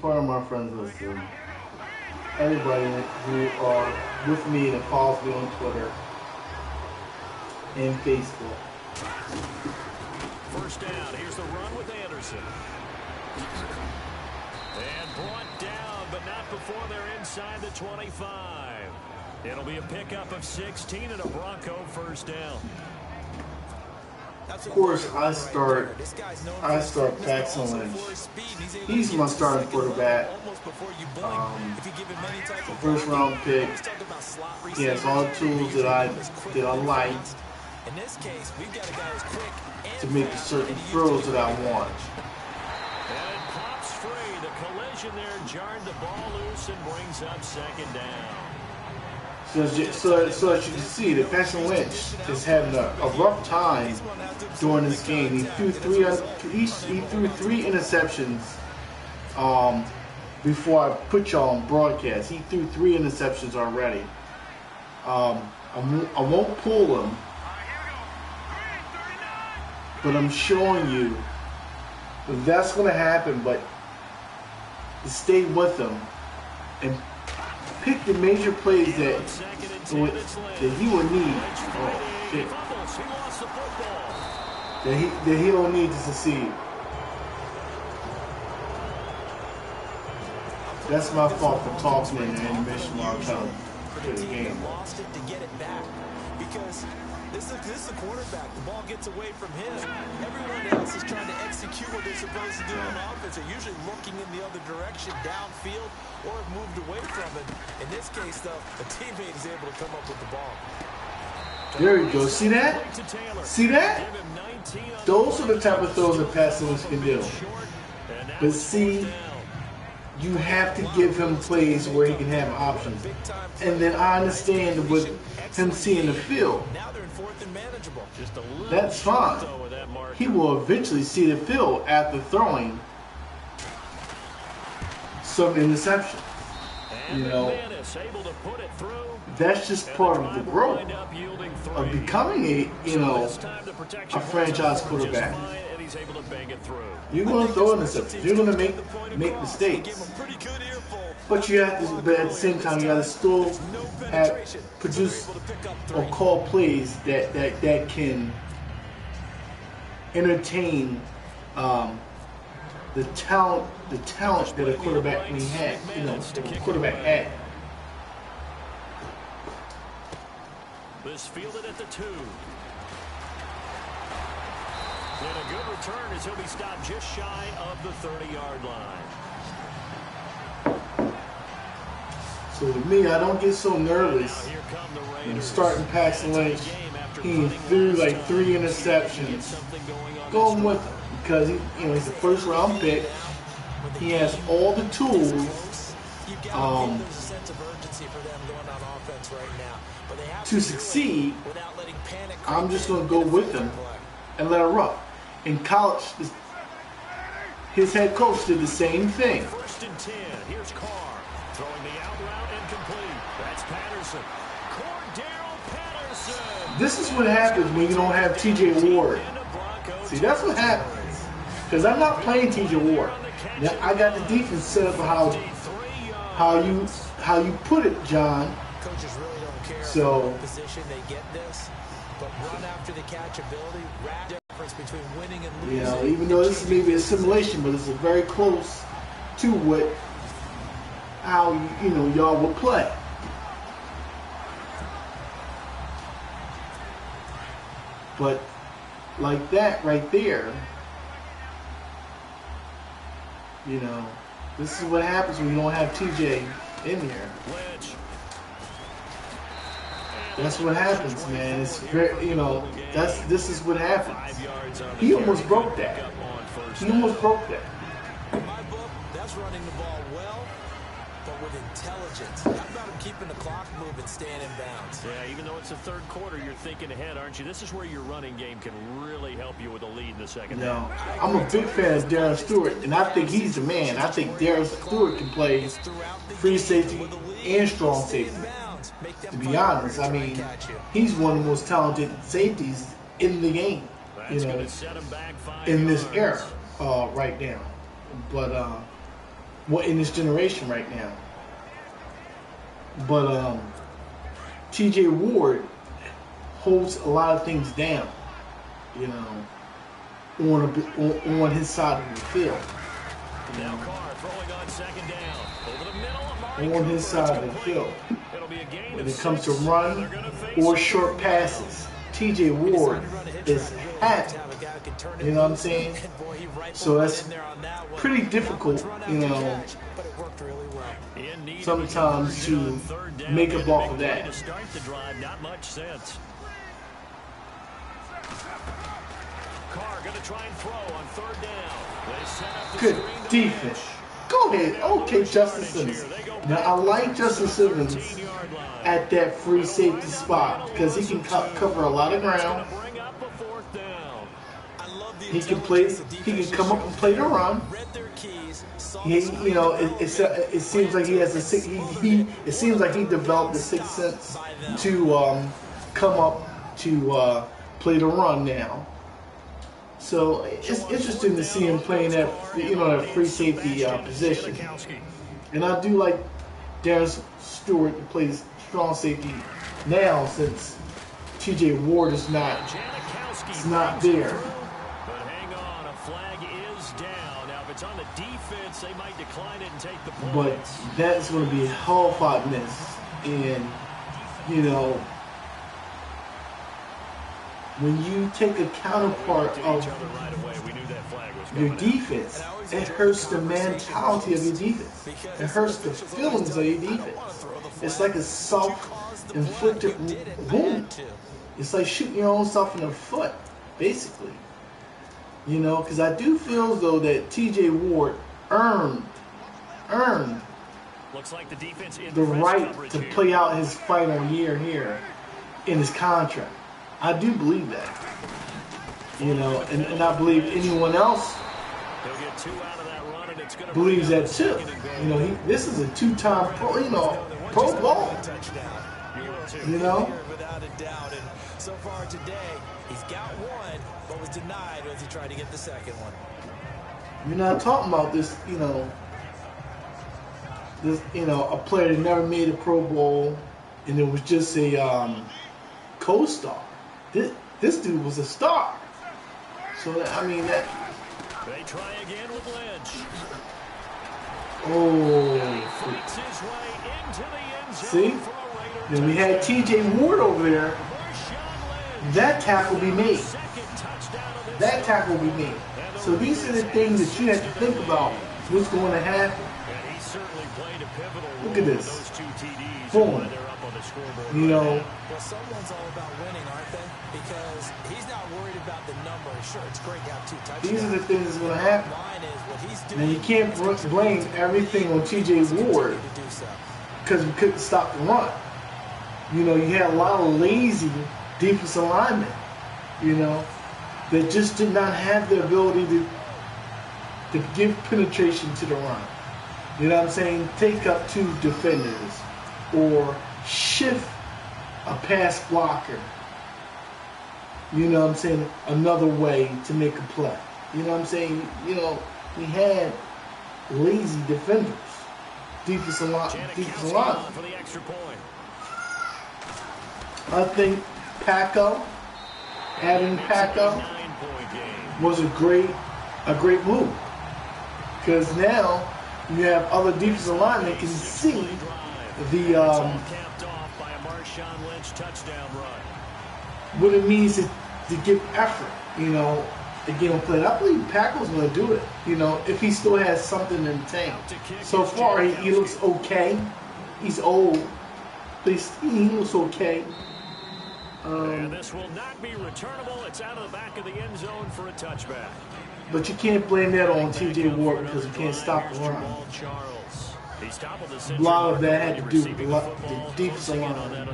Pardon my friends, listen. Everybody who are with me and follows me on Twitter and Facebook. First down. Here's the run with Anderson. And brought down, but not before they're inside the 25. It'll be a pickup of 16 and a Bronco first down. Of course, I start Paxton Lynch. He's my starting quarterback. First round pick. He has all the tools that I like to make certain throws that I want. And it pops free. The collision there jarred the ball loose and brings up second down. So as you can see, the Paxton Lynch is having a rough time during this game. He threw three interceptions before I put y'all on broadcast. He threw 3 interceptions already. I won't pull him, but I'm showing you that's going to happen. But stay with him and pick the major plays that he will need. Oh shit! That he don't need to succeed. That's my fault for talking in the intermission while I'm trying to the game. Lost it to get it back because this is a quarterback. The ball gets away from him. Everyone else is trying to execute what they're supposed to do on offense. They're usually looking in the other direction, downfield, or have moved away from it. In this case, though, a teammate is able to come up with the ball. There you go. See that? See that? Those are the type of throws that Paxton Lynch can do. But see, you have to give him plays where he can have options. And then I understand with him seeing the field. That's fine. He will eventually see the field after throwing some interception. You know, that's just part of the growth of becoming a franchise quarterback. You're going to throw interceptions. You're going to make mistakes. But you have to. But at the same time, you got to still produce or call plays that can entertain the talent that a quarterback quarterback had. This fielded at the 2. And a good return as he'll be stopped just shy of the 30-yard line. So with me, I don't get so nervous when starting Paxton Lynch. He threw like 3 interceptions. Going with him because he's a first-round pick. He has all the tools to succeed. I'm just going to go with him and let her rough. In college, his head coach did the same thing. First and 10. Here's Carr throwing the out route incomplete. That's Patterson. Cordero Patterson. This is what happens when you don't have T.J. Ward. See, that's what happens. Because I'm not playing T.J. Ward. Now, I got the defense set up for how you put it, John. Coaches really don't care so position they get this, but run after the catch ability, difference between winning and losing. Even though this is maybe a simulation, but it's very close to how y'all would play. But like that right there, this is what happens when you don't have TJ in here. That's what happens, man. It's very, this is what happens. He almost broke that. He almost broke that. In my book, that's running the ball well, but with intelligence. How about him keeping the clock moving, staying in bounds? Yeah, even though it's the third quarter, you're thinking ahead, aren't you? This is where your running game can really help you with a lead in the second half. I'm a big fan of Darren Stewart, and I think he's the man. I think Darren Stewart can play free safety and strong safety. To be honest, I mean, he's one of the most talented safeties in the game, in this era right now. But in this generation right now. But T.J. Ward holds a lot of things down, you know, on his side of the field. You know, on his side of the field. When it comes to run or short passes, T.J. Ward is happy. You know what I'm saying? So that's pretty difficult, you know, sometimes to make up off of that. Good defense. Go ahead. Okay, Justin Simmons. Now, I like Justin Simmons at that free safety spot because he can cover a lot of ground. He can play. He can come up and play the run. You know, it seems like he has it seems like he developed the sixth sense to come up to play the run now. So it's interesting to see him playing that, you know, that free safety position. And I do like Darren Stewart to play strong safety now since T.J. Ward is not there. But hang on, a flag is down. Now, if it's on the defense, they might decline it and take the points. But that's going to be a hell of a miss. And, you know, when you take a counterpart of your defense, it hurts the mentality of your defense. It hurts the feelings of your defense. It's like a self-inflicted wound. It's like shooting your own self in the foot, basically. You know, because I do feel, though, that T.J. Ward earned Looks like the right to play out his final year here in his contract. I do believe that, you know, and I believe anyone else believes that too. You know, this is a two-time Pro Bowl. You know. Without a doubt, and so far today, he's got one, but was denied as he tried to get the second one. You're not talking about this, you know, a player that never made a Pro Bowl, and it was just a co-star. This dude was a star. So I mean that. They try again with Lynch. See? Then we had T.J. Ward over there. That tackle be made. That tackle be made. So these are the things that you have to think about. What's going to happen? Look at this. Boom. You know. Well, someone's all about winning, aren't they? Because he's not worried about the number. Sure, it's great to have 2 touchdowns. These are the things that's going to happen. And you can't blame everything on T.J. Ward because we couldn't stop the run. You know, you had a lot of lazy defensive linemen, you know, that just did not have the ability to give penetration to the run. You know what I'm saying? Take up 2 defenders or shift a pass blocker. You know what I'm saying? Another way to make a play. You know what I'm saying? You know, we had lazy defenders. Defensive line. For the extra point. I think adding Paco was a great move. Because now you have other defensive linemen that can see the what it means to give effort, you know, again play. I believe Paco's going to do it, you know, if he still has something in the tank. So far, he looks okay. He's old, but he looks okay. And this will not be returnable. It's out of the back of the end zone for a touchback. But you can't blame that on T.J. Ward because he can't stop the run. A lot of that had to do with the defensive line.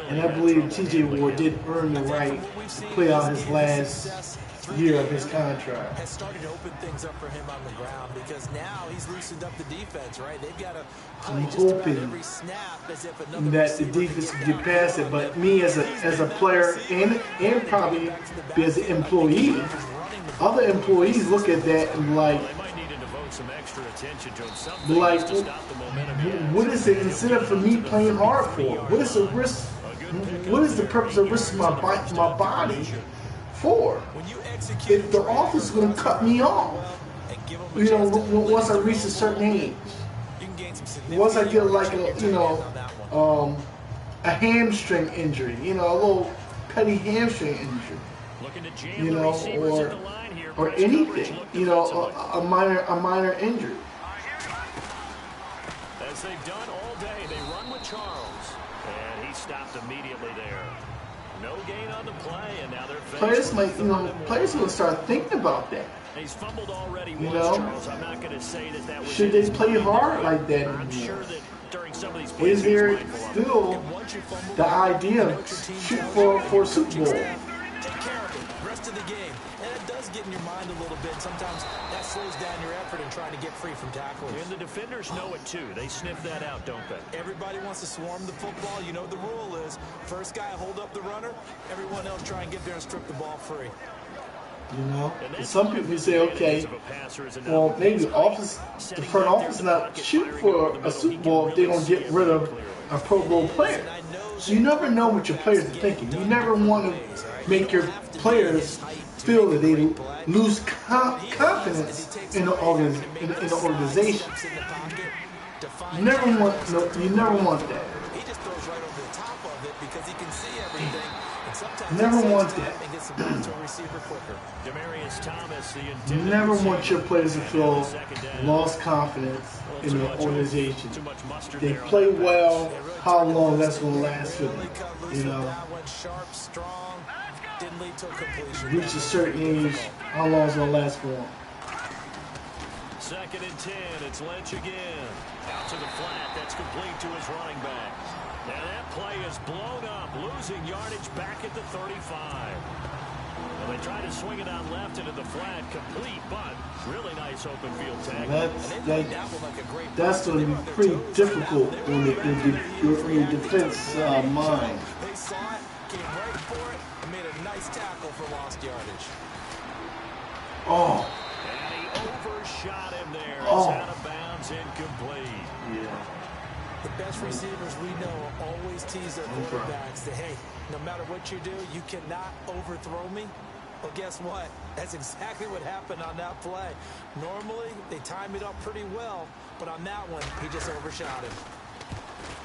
And I believe T.J. Ward did earn the right to play out his last year of his contract. Has started to open things up for him on the ground because now he's loosened up the defense, right? They've got to I'm hoping that the defense can get past it, but me as a player and probably as an employee, other employees look at that and like, some extra attention to him. But like, to stop the momentum. What is the incentive for me playing hard for? What is the risk? What is the purpose of risking my body for? If the offense is going to cut me off, you know, once I reach a certain age, once I get like a hamstring injury, you know, a little petty hamstring injury, you know, or anything, you know, a minor injury. As they've done all day, they run with Charles, and he stopped immediately there. No gain on the play, and now they're players might, you know, players will start thinking about that. He's fumbled already you once, know, Charles. I'm not going to say that was should they play hard like that I'm anymore? sure that during some of these plays, is there still the idea of shoot for a Super Bowl? Take care of it the rest of the game. And it does get in your mind a little bit. Sometimes that slows down your effort in trying to get free from tacklers. And the defenders know it too. They sniff that out, don't they? Everybody wants to swarm the football. You know what the rule is. First guy hold up the runner. Everyone else try and get there and strip the ball free. You know, and some people say, okay, well, maybe the front office not shoot for a Super Bowl if they're going to get rid of a Pro Bowl player. So you never know what your players are thinking. You never want to make your players feel that they lose confidence in the organization. You never want that. He just throws right over the top of it because he can see everything. Never want that. You never want your players to feel lost confidence in the organization. They play well, how long that's going to last for them, you know. Reach a certain age, how long it's going to last for them. 2nd and 10, it's Lynch again. Out to the flat, that's complete to his running back. And that play is blown up, losing yardage back at the 35. Well, they try to swing it out left into the flat, complete, but really nice open field tackle. That's going to be pretty difficult in your defense mind. They saw it, came right for it, and made a nice tackle for lost yardage. Oh. And he overshot him there. It's out of bounds, incomplete. Yeah. The best receivers we know always tease their quarterbacks that, hey, no matter what you do, you cannot overthrow me. Well, guess what? That's exactly what happened on that play. Normally, they time it up pretty well, but on that one, he just overshot him.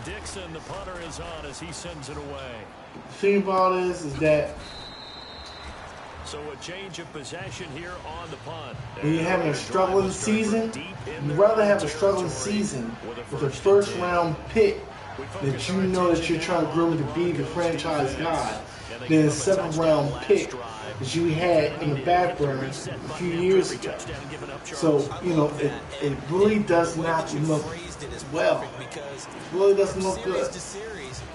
Dixon, the punter, is on as he sends it away. The thing about it is that so a change of possession here on the punt. when you're having a struggling season, you'd rather have a struggling season with a first-round pick that you know that you're trying to groom to be the franchise guy than a 7th-round pick that you had in the back burner a few years ago. So, you know, it really does not look well. It really doesn't look good.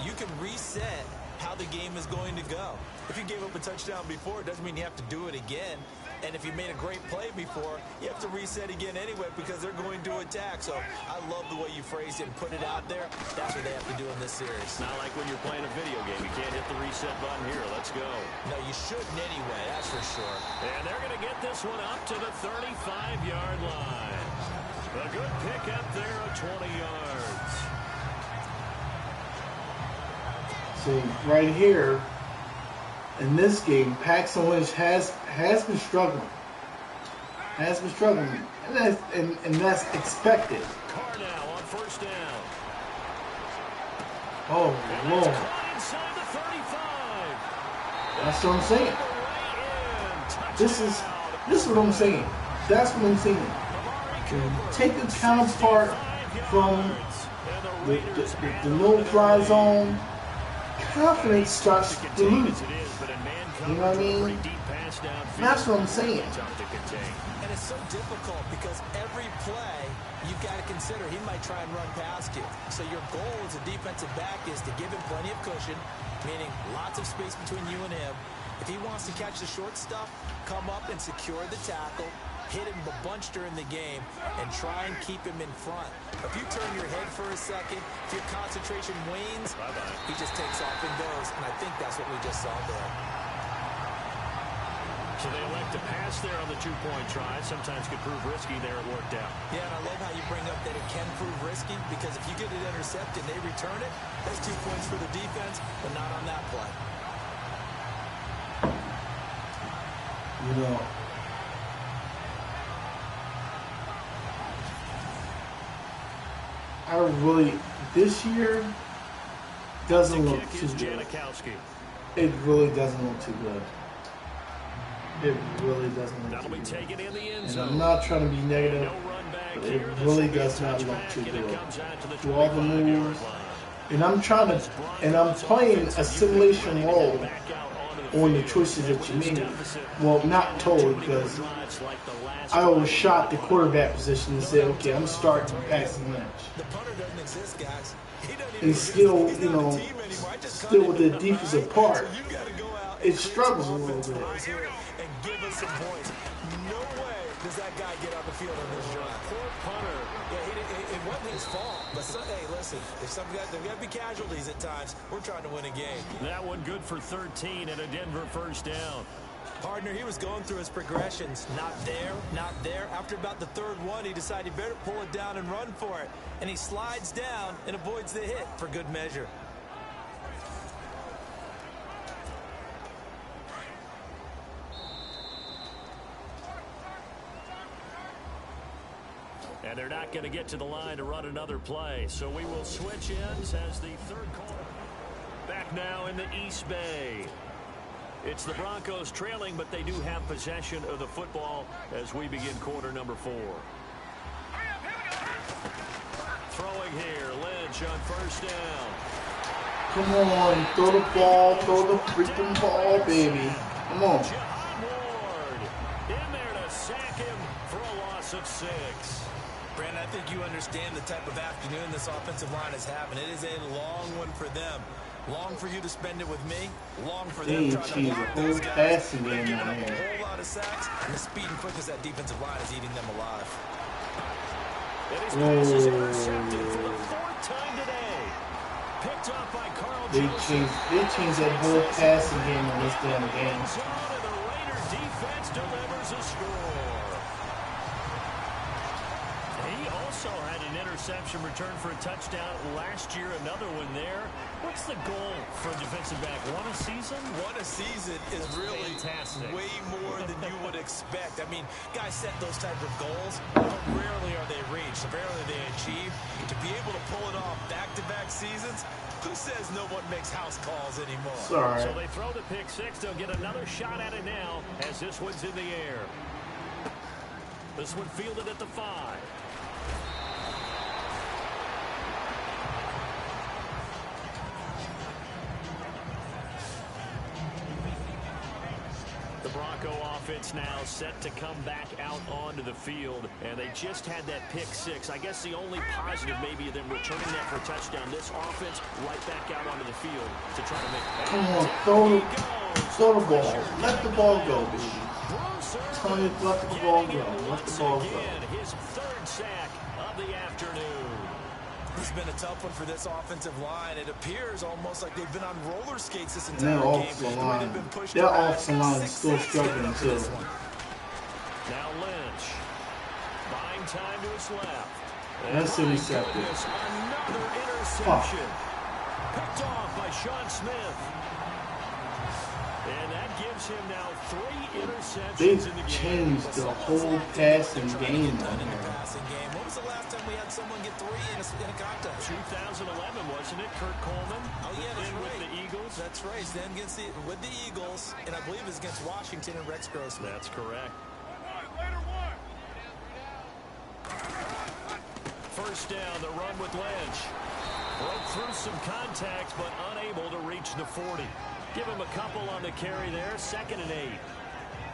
You can reset how the game is going to go. If you gave up a touchdown before, it doesn't mean you have to do it again. And if you made a great play before, you have to reset again anyway because they're going to attack. So I love the way you phrased it and put it out there. That's what they have to do in this series. Not like when you're playing a video game. You can't hit the reset button here. Let's go. No, you shouldn't anyway, that's for sure. And they're going to get this one up to the 35-yard line. A good pickup there of 20 yards. So right here, in this game, Paxton Lynch has been struggling. And that's expected. Carnell on first down. Oh Lord. Inside the 35. That's what I'm saying. This is what I'm saying. That's what I'm saying. Take the counterpart from the no-fly zone. Confidence starts to lose. You know what I mean? That's what I'm saying. And it's so difficult because every play you've got to consider he might try and run past you. So your goal as a defensive back is to give him plenty of cushion, meaning lots of space between you and him. If he wants to catch the short stuff, come up and secure the tackle, hit him a bunch during the game, and try and keep him in front. If you turn your head for a second, if your concentration wanes, he just takes off and goes, and I think that's what we just saw there. So they elect to pass there on the two-point try. Sometimes could prove risky there. It worked out. Yeah, and I love how you bring up that it can prove risky, because if you get it intercepted and they return it, that's 2 points for the defense, but not on that play. You know, I really, this year doesn't look too good. It really doesn't look too good. It really doesn't look too good. And I'm not trying to be negative, but it really does not look too good. Do all the moves, and I'm playing a simulation role on the choices that you made. Well, not totally, because I overshot the quarterback position and said, okay, I'm starting passing Lynch. The punter doesn't exist, guys. And still, you know, still with the defensive part, it struggles a little bit. And give us some points. No way does that guy get on the field on this drive. Poor punter. Yeah, it wasn't his fault. But hey, listen, if there got to be casualties at times, we're trying to win a game. That one good for 13 and a Denver first down. Partner, he was going through his progressions. Not there, not there. After about the third one, he decided he better pull it down and run for it. And he slides down and avoids the hit for good measure. And they're not going to get to the line to run another play. So we will switch ends as the third quarter. Back now in the East Bay. It's the Broncos trailing, but they do have possession of the football as we begin quarter number 4. Throwing here, Lynch on first down. Come on, throw the ball, throw the freaking ball, baby. Come on. John Ward in there to sack him for a loss of 6. Brandon, I think you understand the type of afternoon this offensive line is having. It is a long one for them. Long for you to spend it with me. Long for them trying to block those guys. They're giving up a whole lot of sacks, and the speed and quickness that defensive line is eating them alive. And his pass is intercepted for the 4th time today. Picked off by Carl Joseph. They changed that whole passing game in this damn game. And the Raider defense delivers a score. He also had an interception return for a touchdown last year. Another one there. What's the goal for a defensive back? One a season? One a season is really fantastic. Way more than you would expect. I mean, guys set those type of goals, but rarely are they reached. Rarely are they achieved. To be able to pull it off back-to-back seasons, who says no one makes house calls anymore? Sorry. So they throw the pick 6. They'll get another shot at it now as this one's in the air. This one fielded at the 5. The Bronco offense now set to come back out onto the field, and they just had that pick 6. I guess the only positive maybe of them returning that for a touchdown. This offense right back out onto the field to try to make that. Come on, throw the ball. Let the ball go, baby. Tell me, let the ball go. Let the ball go. His 3rd sack of the afternoon. It's been a tough one for this offensive line. It appears almost like they've been on roller skates this entire game. Their offensive line is still struggling too. Now Lynch buying time to his left. That's intercepted. Another interception. Picked off by Sean Smith. And that gives him now 3 interceptions in the game. They've changed the whole passing game on here. When was the last time we had someone get 3 in a contest? 2011, wasn't it? Kurt Coleman. Oh, yeah, that's right. With the Eagles. That's right. Then with the Eagles, and I believe it's against Washington and Rex Grossman. That's correct. First down, the run with Lynch. Broke through some contacts, but unable to reach the 40. Give him a couple on the carry there. 2nd and 8.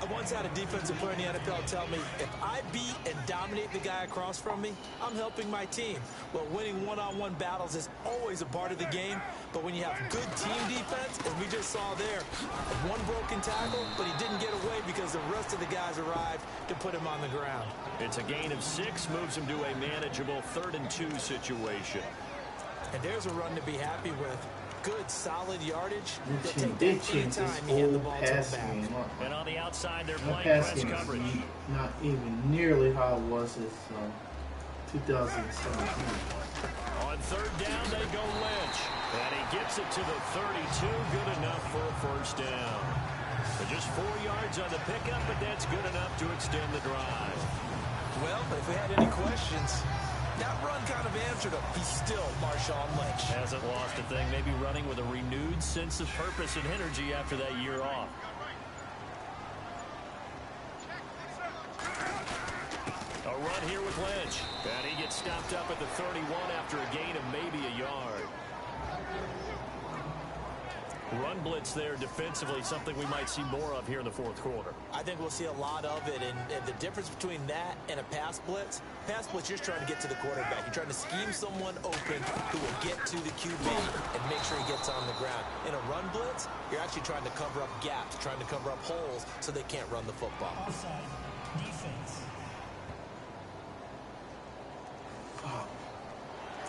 I once had a defensive player in the NFL tell me, if I beat and dominate the guy across from me, I'm helping my team. Well, winning one-on-one battles is always a part of the game, but when you have good team defense, as we just saw there, one broken tackle, but he didn't get away because the rest of the guys arrived to put him on the ground. It's a gain of 6, moves him to a manageable 3rd and 2 situation. And there's a run to be happy with. good, solid yardage. They changed this whole passing game up. And on the outside, they're My playing press passing coverage. is not even nearly how it was in 2017. On third down, they go Lynch. And he gets it to the 32. Good enough for a first down. But just 4 yards on the pickup, but that's good enough to extend the drive. Well, if we had any questions, that run kind of answered him. He's still Marshawn Lynch. Hasn't lost a thing. Maybe running with a renewed sense of purpose and energy after that year off. A run here with Lynch. And he gets stopped up at the 31 after a gain of maybe a yard. Run blitz there defensively, something we might see more of here in the fourth quarter. I think we'll see a lot of it, and the difference between that and a pass blitz, you're just trying to get to the quarterback. You're trying to scheme someone open who will get to the QB and make sure he gets on the ground. In a run blitz, you're actually trying to cover up gaps, trying to cover up holes so they can't run the football. Offside defense.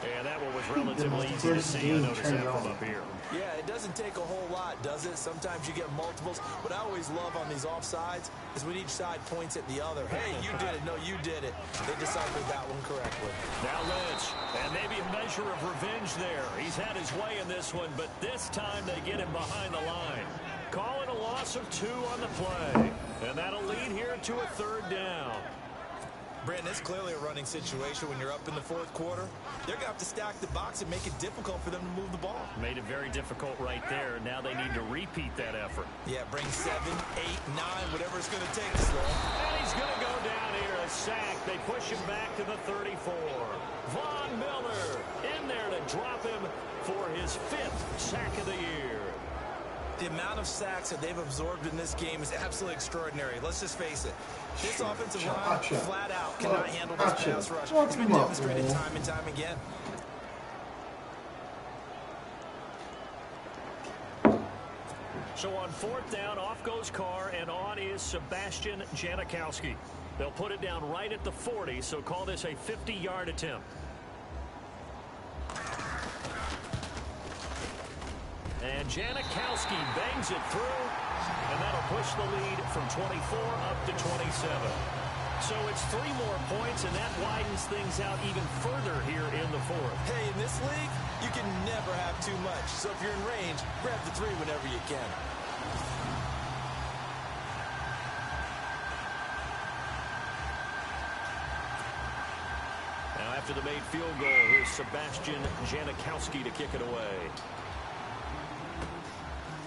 And that one was relatively easy to see. I noticed that from up here. Yeah, it doesn't take a whole lot, does it? Sometimes you get multiples. What I always love on these offsides is when each side points at the other. Hey, you did it. No, you did it. They deciphered that one correctly. Now Lynch, and maybe a measure of revenge there. He's had his way in this one, but this time they get him behind the line. Call it a loss of 2 on the play. And that'll lead here to a third down. Brandon, it's clearly a running situation when you're up in the fourth quarter. They're going to have to stack the box and make it difficult for them to move the ball. Made it very difficult right there. Now they need to repeat that effort. Yeah, bring 7, 8, 9, whatever it's going to take to slow him. And he's going to go down here, a sack. They push him back to the 34. Von Miller in there to drop him for his 5th sack of the year. The amount of sacks that they've absorbed in this game is absolutely extraordinary. Let's just face it. This offensive line, flat out, cannot handle this pass rush. It's been demonstrated time and time again. So on 4th down, off goes Carr, and on is Sebastian Janikowski. They'll put it down right at the 40, so call this a 50-yard attempt. And Janikowski bangs it through, and that'll push the lead from 24 up to 27. So it's 3 more points, and that widens things out even further here in the fourth. Hey, in this league, you can never have too much. So if you're in range, grab the 3 whenever you can. Now after the made field goal, here's Sebastian Janikowski to kick it away.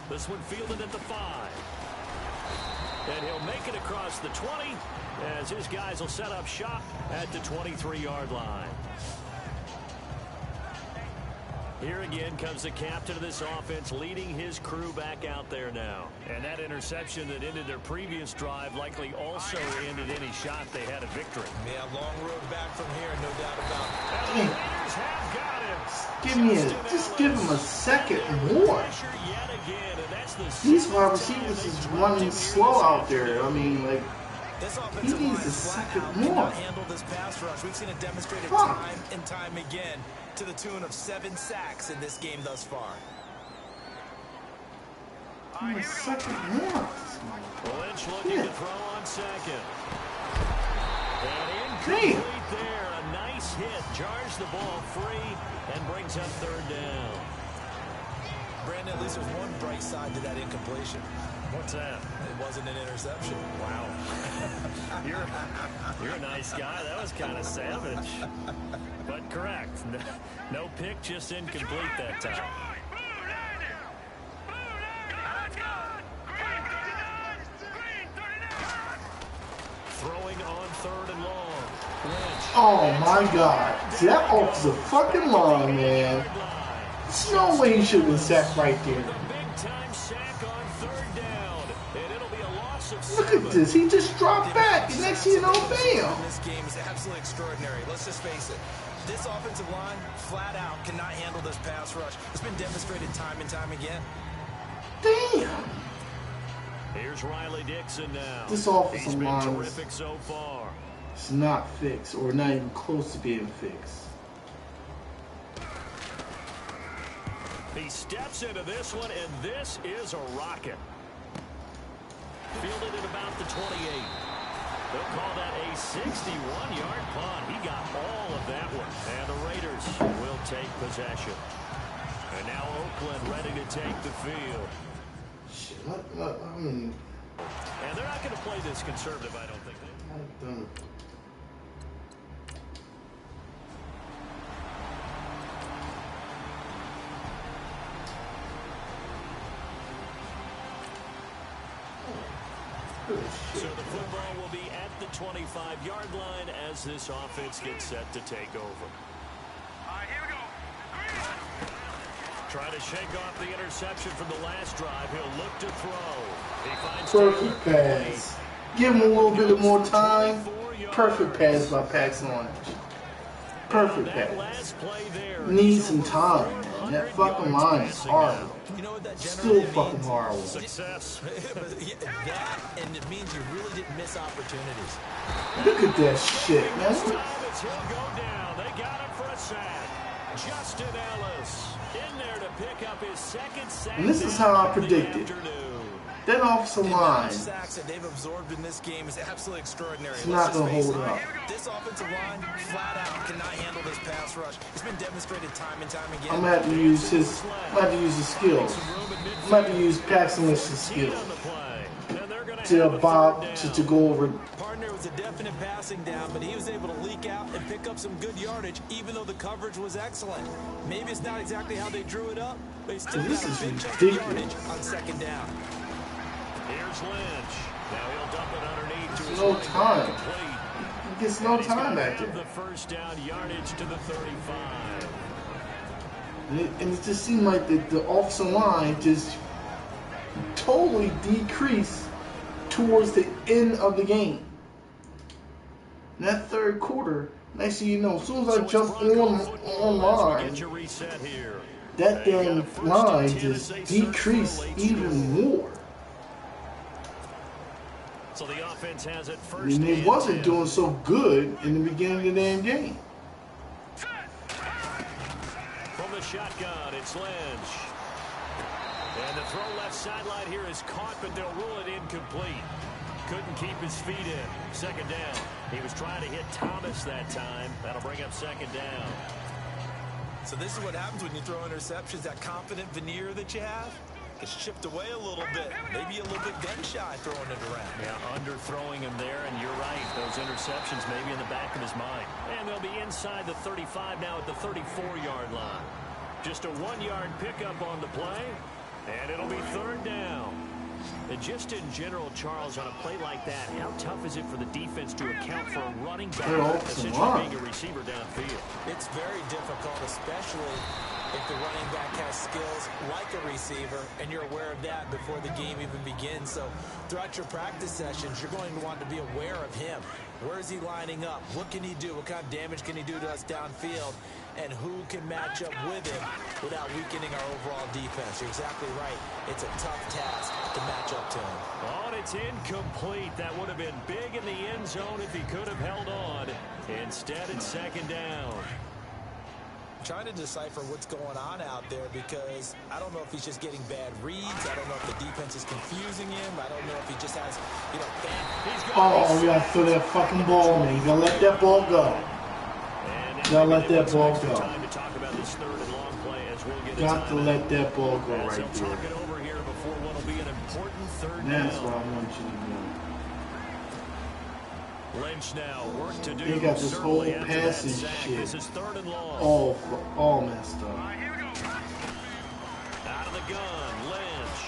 This one fielded at the 5. And he'll make it across the 20 as his guys will set up shop at the 23-yard line. Here again comes the captain of this offense leading his crew back out there now. And that interception that ended their previous drive likely also ended any shot they had at victory. Yeah, long road back from here, no doubt about it. And the Raiders have got him. Just give him a second more. These wide receivers is running slow out there. I mean, like, he needs a second more. Handle this pass rush. We've seen it demonstrated time and time again to the tune of 7 sacks in this game thus far. A second more. Lynch looking to throw on second. And incomplete there. A nice hit. Jars the ball free and brings up 3rd down. Brandon, at least there's one bright side to that incompletion. What's that? It wasn't an interception. Wow. You're a nice guy. That was kind of savage. But correct. No pick, just incomplete that time. Throwing on 3rd and long. Lynch. Oh my God. See, that off the fucking line, man. There's no way he should have been sacked right there. Big-time sack on 3rd down. And it'll be a loss of 7. Look at this. He just dropped back. And next thing you know, bam. This game is absolutely extraordinary. Let's just face it. This offensive line, flat out, cannot handle this pass rush. It's been demonstrated time and time again. Damn. Here's Riley Dixon now. This offensive He's been line terrific so far. It's not fixed, or not even close to being fixed. He steps into this one, and this is a rocket. Fielded at about the 28. They'll call that a 61-yard punt. He got all of that one. And the Raiders will take possession. And now Oakland ready to take the field. Shit, I mean... And they're not going to play this conservative, I don't think. I don't. So the football will be at the 25-yard line as this offense gets set to take over. All right, here we go. Trying to shake off the interception from the last drive. He'll look to throw. He finds Perfect pass. Give him a little bit more time. Perfect pass by Paxton Lynch. Perfect pass. Needs some time, man. That fucking line is horrible. You know what that Still generally fucking means? horrible. Success. That, and it means you really didn't miss opportunities. Look at that shit, man. This time it's he'll go down. They got him for a sack. Justin Ellis in there to pick up his second sack. And this is how I predicted. That offensive line is Sacks that they've absorbed in this game is absolutely extraordinary. not going to hold up. This offensive line, flat out, cannot handle this pass rush. It's been demonstrated time and time again. I'm going to have to use his, I'm going to have to use his skills. I'm going to have to use Paxton Lynch's skills to go over. Partner was a definite passing down, but he was able to leak out and pick up some good yardage, even though the coverage was excellent. Maybe it's not exactly how they drew it up, but he still This got is a big chunk of ridiculous. yardage on second down. Here's Lynch. Now he'll dump it underneath to his No running time. back, complete. He gets no And he's time gonna back have there. the first down yardage to the 35. And it just seemed like the offensive line just totally decreased towards the end of the game. In that third quarter, next thing you know, as soon as I jump online, that damn line just decreased even more. So the offense has it I first. mean, it and wasn't 10. doing so good in the beginning of the damn game. From the shotgun, it's Lynch. And the throw left sideline here is caught, but they'll rule it incomplete. Couldn't keep his feet in. Second down. He was trying to hit Thomas that time. That'll bring up second down. So this is what happens when you throw interceptions. That confident veneer that you have gets chipped away a little bit. Maybe a little bit gun-shy throwing it around. Yeah, underthrowing him there, and you're right. Those interceptions may be in the back of his mind. And they'll be inside the 35 now at the 34-yard line. Just a 1-yard pickup on the play, and it'll be third down. And just in general, Charles, on a play like that, how tough is it for the defense to account for a running back essentially being a receiver downfield? It's very difficult, especially if the running back has skills like a receiver, and you're aware of that before the game even begins. So throughout your practice sessions, you're going to want to be aware of him. Where is he lining up? What can he do? What kind of damage can he do to us downfield? And who can match up with him without weakening our overall defense? You're exactly right. It's a tough task to match up to him. Oh, and it's incomplete. That would have been big in the end zone if he could have held on. Instead, it's second down. Trying to decipher what's going on out there, because I don't know if he's just getting bad reads. I don't know if the defense is confusing him. I don't know if he just has, Oh, you gotta throw that fucking ball, man. You gotta let that ball go. You gotta let that ball go. Got to let that ball go right there. That's what I want you to do. Lynch now work to do. They got this whole passing shit all messed up. Out of the gun, Lynch.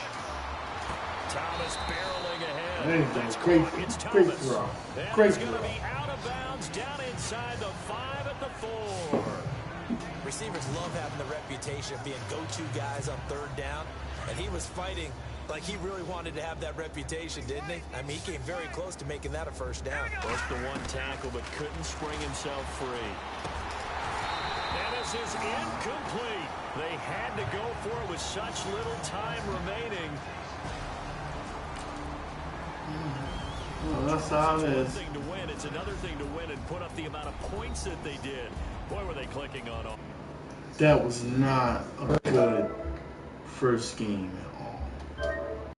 Thomas barreling ahead. There you go. Great throw. Great throw. Going to be out of bounds down inside the 5 at the 4. Receivers love having the reputation of being go-to guys on third down, and he was fighting like he really wanted to have that reputation, didn't he? I mean, he came very close to making that a first down. Broke the one tackle, but couldn't spring himself free. And this is incomplete. They had to go for it with such little time remaining. Well, that's how it is. It's another thing to win and put up the amount of points that they did. Boy, were they clicking on them. That was not a good first game